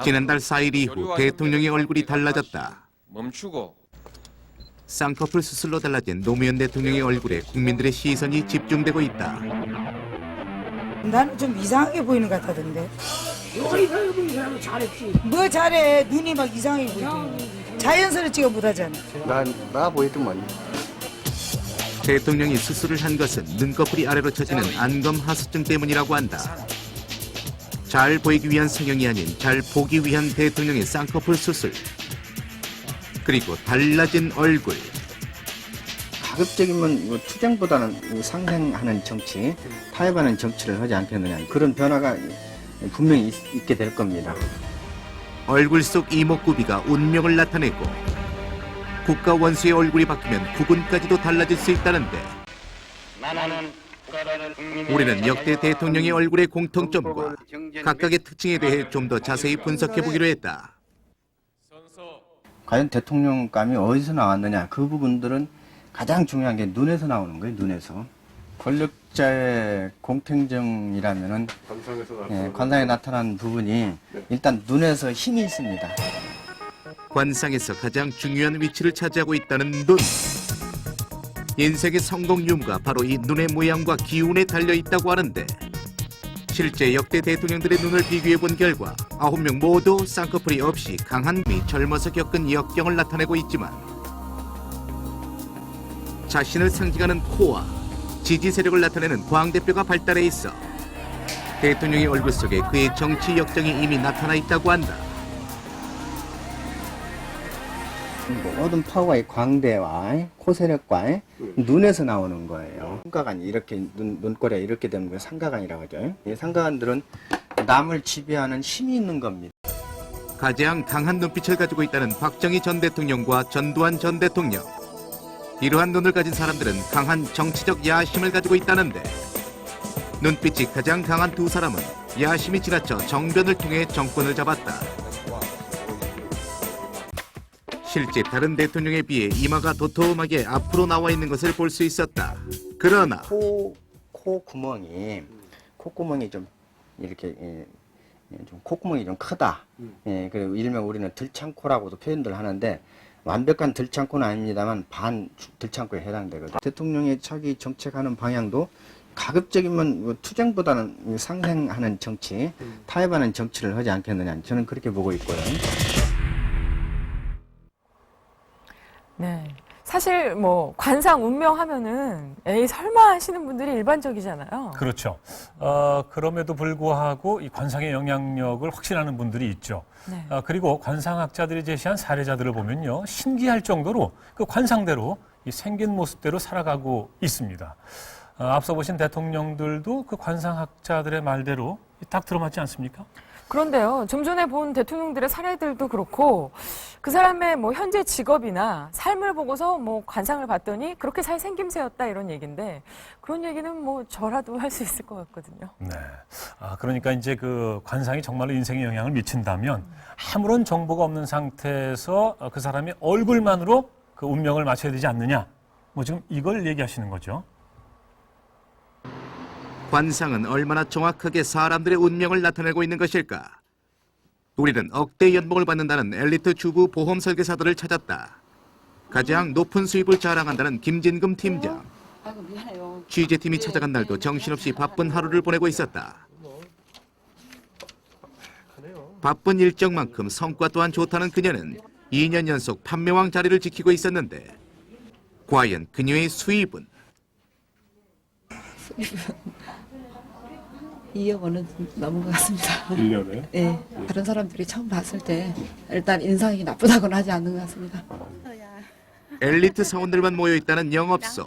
지난달 4일 이후 대통령의 얼굴이 달라졌다. 멈추고 쌍꺼풀 수술로 달라진 노무현 대통령의 얼굴에 국민들의 시선이 집중되고 있다. 나는 좀 이상하게 보이는 것 같던데. 뭐가 이상하게 보이는 사람은 잘했지. 뭐 잘해. 눈이 막 이상하게 보이지. 자연스레 찍어 못하잖아. 나 보이더만. 대통령이 수술을 한 것은 눈꺼풀이 아래로 처지는 안검 하수증 때문이라고 한다. 잘 보이기 위한 성형이 아닌 잘 보기 위한 대통령의 쌍꺼풀 수술. 그리고 달라진 얼굴. 가급적이면 투쟁보다는 상생하는 정치, 타협하는 정치를 하지 않겠느냐. 그런 변화가 분명히 있게 될 겁니다. 얼굴 속 이목구비가 운명을 나타내고 국가 원수의 얼굴이 바뀌면 구분까지도 달라질 수 있다는데 우리는 역대 대통령의 얼굴의 공통점과 각각의 특징에 대해 좀 더 자세히 분석해보기로 했다. 과연 대통령감이 어디서 나왔느냐. 그 부분들은 가장 중요한 게 눈에서 나오는 거예요. 눈에서. 권력자의 공평정이라면은 관상에 나타난 부분이 일단 눈에서 힘이 있습니다. 관상에서 가장 중요한 위치를 차지하고 있다는 눈. 인생의 성공 유무가 바로 이 눈의 모양과 기운에 달려있다고 하는데 실제 역대 대통령들의 눈을 비교해본 결과 9명 모두 쌍꺼풀이 없이 강한 미 젊어서 겪은 역경을 나타내고 있지만 자신을 상징하는 코와 지지 세력을 나타내는 광대뼈가 발달해 있어 대통령의 얼굴 속에 그의 정치 역정이 이미 나타나 있다고 한다. 모든 파워의 광대와 코세력과 눈에서 나오는 거예요. 삼각관이 이렇게 눈꼬리가 이렇게 되는 거예요. 삼각관이라고 하죠. 이 삼각관들은 남을 지배하는 힘이 있는 겁니다. 가장 강한 눈빛을 가지고 있다는 박정희 전 대통령과 전두환 전 대통령. 이러한 눈을 가진 사람들은 강한 정치적 야심을 가지고 있다는데 눈빛이 가장 강한 두 사람은 야심이 지나쳐 정변을 통해 정권을 잡았다. 실제 다른 대통령에 비해 이마가 도톰하게 앞으로 나와 있는 것을 볼 수 있었다. 그러나 콧구멍이 좀 이렇게 좀 콧구멍이 좀 크다. 그리고 일명 우리는 들창코라고도 표현들 하는데 완벽한 들창코는 아닙니다만 반 들창코에 해당되거든. 대통령의 차기 정책하는 방향도 가급적이면 투쟁보다는 상생하는 정치, 타협하는 정치를 하지 않겠느냐. 저는 그렇게 보고 있고요. 네. 사실 뭐 관상 운명 하면은 설마 하시는 분들이 일반적이잖아요. 그렇죠. 그럼에도 불구하고 이 관상의 영향력을 확신하는 분들이 있죠. 네. 그리고 관상학자들이 제시한 사례자들을 보면요, 신기할 정도로 그 관상대로 이 생긴 모습대로 살아가고 있습니다. 앞서 보신 대통령들도 그 관상학자들의 말대로 딱 들어맞지 않습니까? 그런데요, 좀 전에 본 대통령들의 사례들도 그렇고 그 사람의 뭐 현재 직업이나 삶을 보고서 뭐 관상을 봤더니 그렇게 살 생김새였다 이런 얘기인데 그런 얘기는 뭐 저라도 할 수 있을 것 같거든요. 네. 그러니까 이제 그 관상이 정말로 인생에 영향을 미친다면 아무런 정보가 없는 상태에서 그 사람의 얼굴만으로 그 운명을 맞춰야 되지 않느냐. 뭐 지금 이걸 얘기하시는 거죠. 관상은 얼마나 정확하게 사람들의 운명을 나타내고 있는 것일까? 우리는 억대 연봉을 받는다는 엘리트 주부 보험 설계사들을 찾았다. 가장 높은 수입을 자랑한다는 김진금 팀장. 취재팀이 찾아간 날도 정신없이 바쁜 하루를 보내고 있었다. 바쁜 일정만큼 성과 또한 좋다는 그녀는 2년 연속 판매왕 자리를 지키고 있었는데 과연 그녀의 수입은? 2억 원은 넘은 것 같습니다. 1년에? 네. 다른 사람들이 처음 봤을 때 일단 인상이 나쁘다고는 하지 않는 것 같습니다. 엘리트 사원들만 모여있다는 영업소.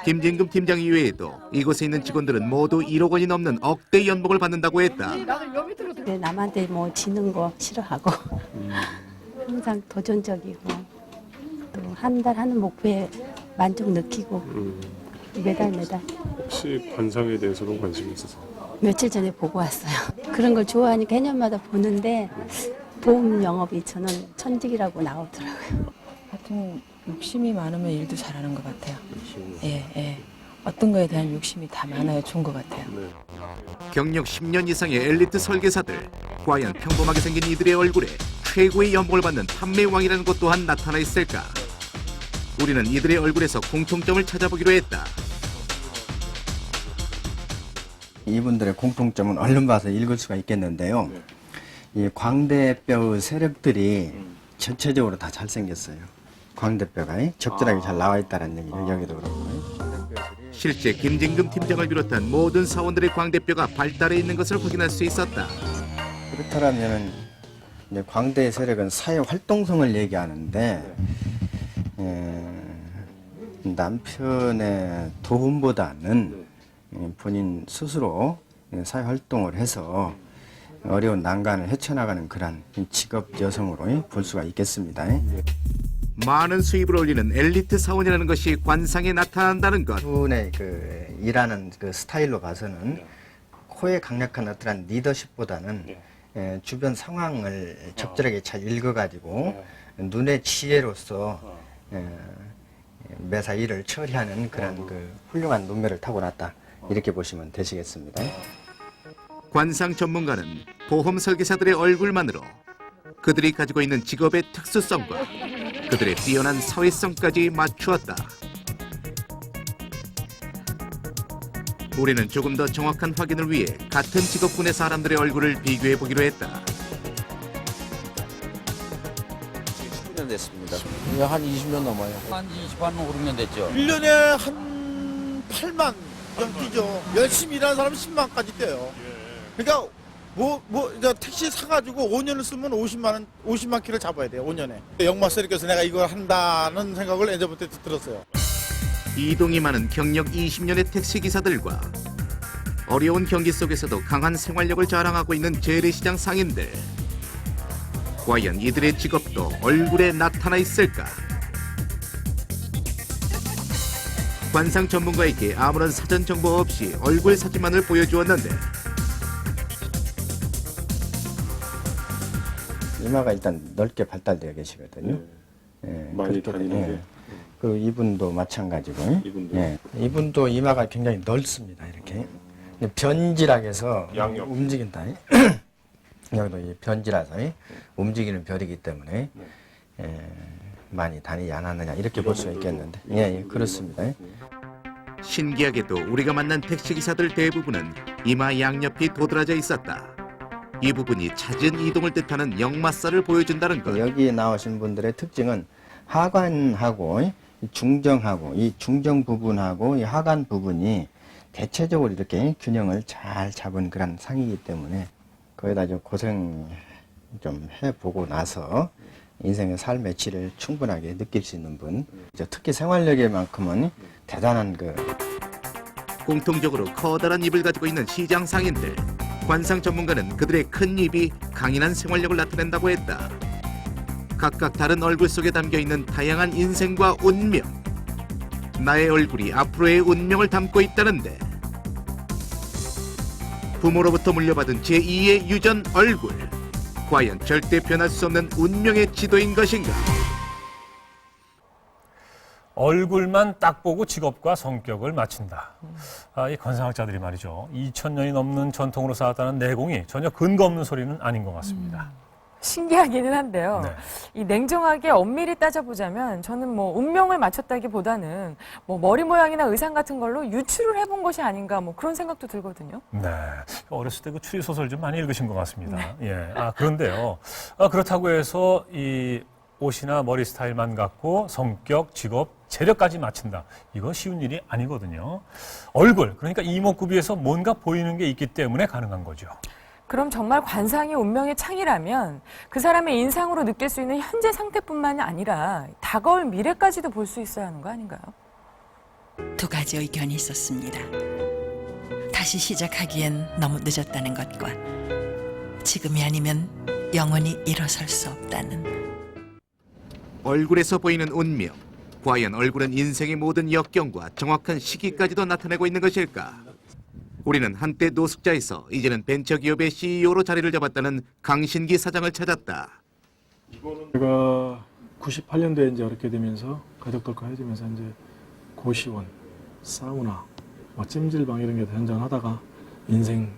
김진금 팀장 이외에도 이곳에 있는 직원들은 모두 1억 원이 넘는 억대 연봉을 받는다고 했다. 남한테 뭐 지는 거 싫어하고 항상 도전적이고 또 한 달 하는 목표에 만족 느끼고 매달 혹시 관상에 대해서도 관심이 있으세요? 며칠 전에 보고 왔어요. 그런 걸 좋아하니까 해년마다 보는데 보험 영업이 저는 천직이라고 나오더라고요. 하여튼 욕심이 많으면 일도 잘하는 것 같아요. 예. 어떤 거에 대한 욕심이 다 많아야 좋은 것 같아요. 경력 10년 이상의 엘리트 설계사들. 과연 평범하게 생긴 이들의 얼굴에 최고의 연봉을 받는 판매왕이라는 것 또한 나타나 있을까? 우리는 이들의 얼굴에서 공통점을 찾아보기로 했다. 이분들의 공통점은 얼른 봐서 읽을 수가 있겠는데요. 이 광대뼈의 세력들이 전체적으로 다 잘생겼어요. 광대뼈가 적절하게 잘 나와 있다는 얘기죠. 여기도 그렇고. 실제 김진금 팀장을 비롯한 모든 사원들의 광대뼈가 발달해 있는 것을 확인할 수 있었다. 그렇다면 이제 광대의 세력은 사회 활동성을 얘기하는데 남편의 도움보다는 본인 스스로 사회 활동을 해서 어려운 난간을 헤쳐나가는 그런 직업 여성으로 볼 수가 있겠습니다. 많은 수입을 올리는 엘리트 사원이라는 것이 관상에 나타난다는 것. 분의 그 일하는 그 스타일로 봐서는 코에 강력한 어떠한 리더십보다는 주변 상황을 적절하게 잘 읽어가지고 눈의 지혜로서 매사 일을 처리하는 그런 그 훌륭한 눈매를 타고났다. 이렇게 보시면 되시겠습니다. 관상 전문가는 보험 설계사들의 얼굴만으로 그들이 가지고 있는 직업의 특수성과 그들의 뛰어난 사회성까지 맞추었다. 우리는 조금 더 정확한 확인을 위해 같은 직업군의 사람들의 얼굴을 비교해 보기로 했다. 10년 됐습니다. 한 20년 넘어요. 한 5년 됐죠. 1년에 한 8만 정 뛰죠. 열심히 일하는 사람은 10만까지 뛰어요. 그러니까 이제 택시 사가지고 5년을 쓰면 50만 킬를 잡아야 돼요. 5년에. 역마스터께서 내가 이걸 한다는 생각을 예전부터 들었어요. 이동이 많은 경력 20년의 택시기사들과 어려운 경기 속에서도 강한 생활력을 자랑하고 있는 재래시장 상인들. 과연 이들의 직업도 얼굴에 나타나 있을까? 관상 전문가에게 아무런 사전 정보 없이 얼굴 사진만을 보여주었는데 이마가 일단 넓게 발달되어 계시거든요. 많이 다니는데. 그리고 이분도 마찬가지고. 이분도 이마가 굉장히 넓습니다. 이렇게. 변질하게서 양옆. 움직인다. 여기도 이 변질라서 움직이는 별이기 때문에 많이 다니지 않았느냐 이렇게 볼 수가 있겠는데. 예, 그렇습니다. 신기하게도 우리가 만난 택시기사들 대부분은 이마 양옆이 도드라져 있었다. 이 부분이 잦은 이동을 뜻하는 역마살을 보여준다는 것. 여기 나오신 분들의 특징은 하관하고 이 중정하고 이 중정 부분하고 이 하관 부분이 대체적으로 이렇게 균형을 잘 잡은 그런 상이기 때문에 거기다 좀 고생 좀 해보고 나서 인생의 삶의 질을 충분하게 느낄 수 있는 분, 특히 생활력에만큼은 대단한 그 공통적으로 커다란 입을 가지고 있는 시장 상인들. 관상 전문가는 그들의 큰 입이 강인한 생활력을 나타낸다고 했다. 각각 다른 얼굴 속에 담겨있는 다양한 인생과 운명. 나의 얼굴이 앞으로의 운명을 담고 있다는데 부모로부터 물려받은 제2의 유전 얼굴. 과연 절대 변할 수 없는 운명의 지도인 것인가? 얼굴만 딱 보고 직업과 성격을 맞춘다. 이 관상학자들이 말이죠. 2000년이 넘는 전통으로 쌓았다는 내공이 전혀 근거 없는 소리는 아닌 것 같습니다. 신기하기는 한데요. 네. 이 냉정하게 엄밀히 따져보자면 저는 뭐 운명을 맞췄다기보다는 뭐 머리 모양이나 의상 같은 걸로 유추를 해본 것이 아닌가 뭐 그런 생각도 들거든요. 네. 어렸을 때 그 추리 소설 좀 많이 읽으신 것 같습니다. 예. 그런데요. 그렇다고 해서 이 옷이나 머리 스타일만 갖고 성격, 직업, 재력까지 맞춘다. 이거 쉬운 일이 아니거든요. 얼굴, 그러니까 이목구비에서 뭔가 보이는 게 있기 때문에 가능한 거죠. 그럼 정말 관상이 운명의 창이라면 그 사람의 인상으로 느낄 수 있는 현재 상태뿐만 아니라 다가올 미래까지도 볼 수 있어야 하는 거 아닌가요? 두 가지 의견이 있었습니다. 다시 시작하기엔 너무 늦었다는 것과 지금이 아니면 영원히 일어설 수 없다는. 얼굴에서 보이는 운명. 과연 얼굴은 인생의 모든 역경과 정확한 시기까지도 나타내고 있는 것일까? 우리는 한때 노숙자에서 이제는 벤처기업의 CEO로 자리를 잡았다는 강신기 사장을 찾았다. 제가 98년도에 이제 어렵게 되면서 가족들과 헤어지면서 이제 고시원, 사우나, 찜질방 이런 게 현장을 하다가 인생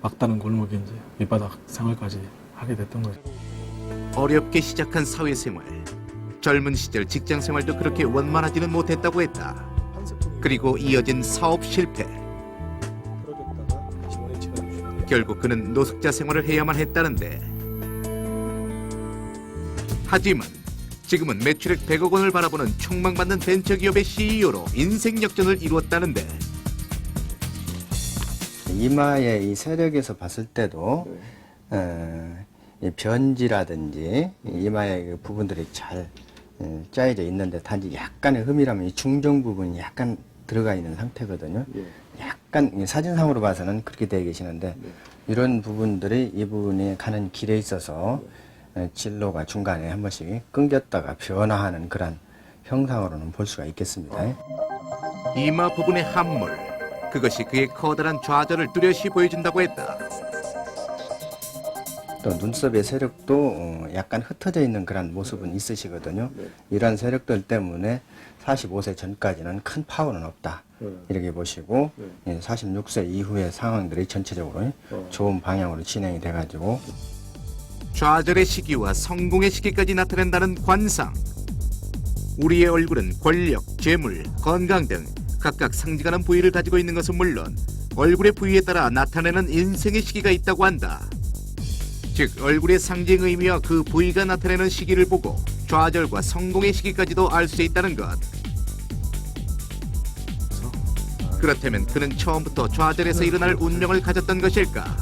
막다른 골목에 이제 밑바닥 생활까지 하게 됐던 거죠. 어렵게 시작한 사회생활. 젊은 시절 직장 생활도 그렇게 원만하지는 못했다고 했다. 그리고 이어진 사업 실패. 결국 그는 노숙자 생활을 해야만 했다는데. 하지만 지금은 매출액 100억 원을 바라보는 촉망받는 벤처기업의 CEO로 인생 역전을 이루었다는데. 이마의 이 세력에서 봤을 때도 이 변지라든지 이마의 그 부분들이 잘 짜여져 있는데 단지 약간의 흠이라면 이 중정 부분이 약간 들어가 있는 상태거든요. 약간 사진상으로 봐서는 그렇게 되어 계시는데 이런 부분들이 이 부분이 가는 길에 있어서 진로가 중간에 한 번씩 끊겼다가 변화하는 그런 형상으로는 볼 수가 있겠습니다. 이마 부분의 함몰. 그것이 그의 커다란 좌절을 뚜렷이 보여준다고 했다. 또 눈썹의 세력도 약간 흩어져 있는 그런 모습은 있으시거든요. 이런 세력들 때문에 45세 전까지는 큰 파워는 없다. 이렇게 보시고 46세 이후의 상황들이 전체적으로 좋은 방향으로 진행이 돼가지고 좌절의 시기와 성공의 시기까지 나타낸다는 관상. 우리의 얼굴은 권력, 재물, 건강 등 각각 상징하는 부위를 가지고 있는 것은 물론 얼굴의 부위에 따라 나타내는 인생의 시기가 있다고 한다. 즉 얼굴의 상징 의미와 그 부위가 나타내는 시기를 보고 좌절과 성공의 시기까지도 알 수 있다는 것. 그렇다면 그는 처음부터 좌절에서 일어날 운명을 가졌던 것일까?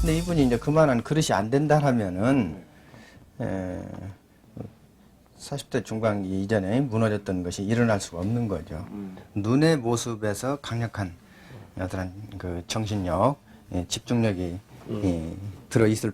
근데 이분이 이제 그만한 그릇이 안 된다 하면은 40대 중반기 이전에 무너졌던 것이 일어날 수가 없는 거죠. 눈의 모습에서 강력한 어떤 그 정신력, 집중력이 들어 있을